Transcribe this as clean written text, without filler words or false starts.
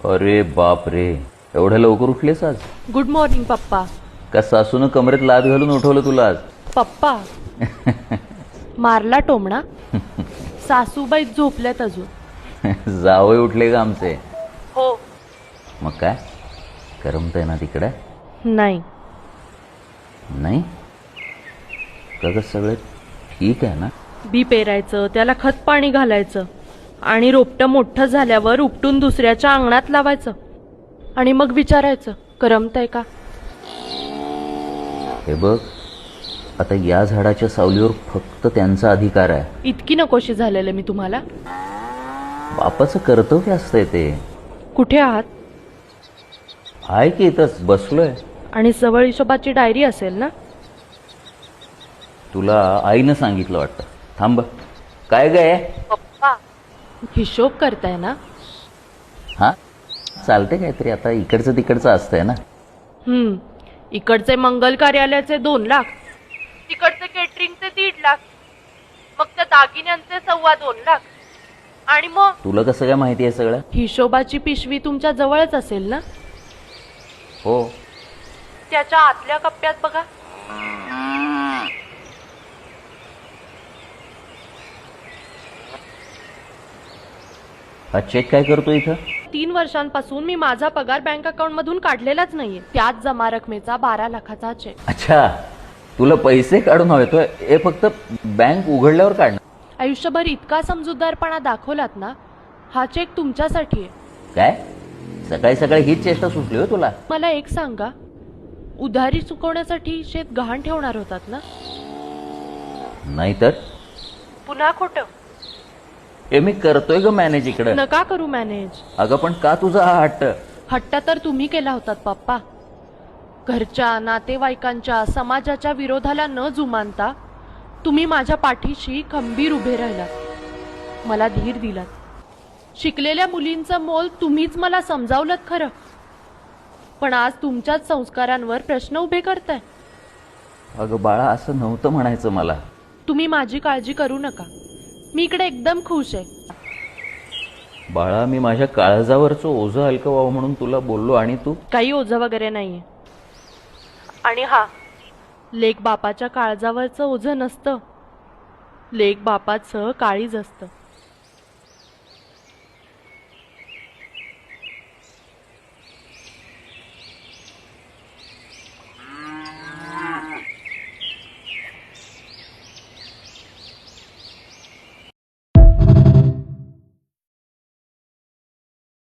अरे बाप रे, एवढ्या लवकर उठलेस आज? गुड मॉर्निंग पप्पा. का सासून कमरेत लाद घालून उठवलं तुला आज? पप्पा मारला टोमणा. सासूबाई झोपल्यात अजून. जावई उठले का आमचे? हो. मग काय करमतंय ना तिकडे? नाही. नाही का सगळं ठीक आहे ना? बी पेरायचं, त्याला खत पाणी घालायचं आणि रोपटं मोठं झाल्यावर उपटून दुसऱ्याच्या अंगणात लावायचं आणि मग विचारायचं करमतंय का. हे बघ, आता या झाडाच्या सावलीवर फक्त त्यांचा अधिकार आहे. इतकी नकोशी झालेलं मी तुम्हाला. बापाचं कर्तव्य असतंय ते. कुठे आहात? आहे की इथंच बसलोय. आणि जवळ हिशोबाची डायरी असेल ना? तुला आईनं सांगितलं वाटतं. थांब, काय गे? पप्पा हिशोब करताय ना? हा चालते काहीतरी. आता इकडचं तिकडचं असतंय ना. इकडचे मंगल कार्यालयाचे 2 लाख, तिकडचे केटरिंगचे 1.5 लाख, मग त्या दागिन्यांचे 2.25 लाख. आणि मग तुला कसं काय माहिती आहे सगळं? हिशोबाची पिशवी तुमच्या जवळच असेल ना? हो. त्याच्या आतल्या कप्प्यात बघा. हा चेक काय करतो इथं? 3 वर्षांपासून मी माझा पगार बँक अकाउंट मधून काढलेलाच नाहीये. त्याच जमा रकमेचा 12 लाखाचा चेक. अच्छा, तुला पैसे काढून हवेतोय? हे फक्त बँक उघडल्यावर काढणार? आयुष्यभर इतका समजूतदारपणा दाखवलात ना, हा चेक तुमच्यासाठी आहे. काय सकाळी सकाळी हीच चेष्टा सुचली हो तुला? मला एक सांगा, उधारी चुकवण्यासाठी शेत गहाण ठेवणार होतात ना? नाहीतर पुन्हा खोटं. हे मी करतोय ग मॅनेज इकडं. नका करू मॅनेज. अगं पण का तुझा हा हट्ट? हट्ट तर तुम्ही केला होतात पप्पा. घरच्या, नातेवाईकांच्या, समाजाच्या विरोधाला न जुमानता तुम्ही माझ्या पाठीशी खंबीर उभे राहिलात. मला धीर दिलात. शिकलेल्या मुलींचं मोल तुम्हीच मला समजावलंत खरं, पण आज तुमच्याच संस्कारांवर प्रश्न उभे करताय. अगं बाळा, असं नव्हतं म्हणायचं मला. तुम्ही माझी काळजी करू नका. मी इकडे एकदम खुश आहे. बाळा, मी माझ्या काळजावरचं ओझं हलकं व्हावं म्हणून तुला बोललो आणि तू? काही ओझं वगैरे नाहीये. आणि हा, लेक बापाच्या काळजावरचं ओझं नसतं, लेक बापाचं काळीज असतं.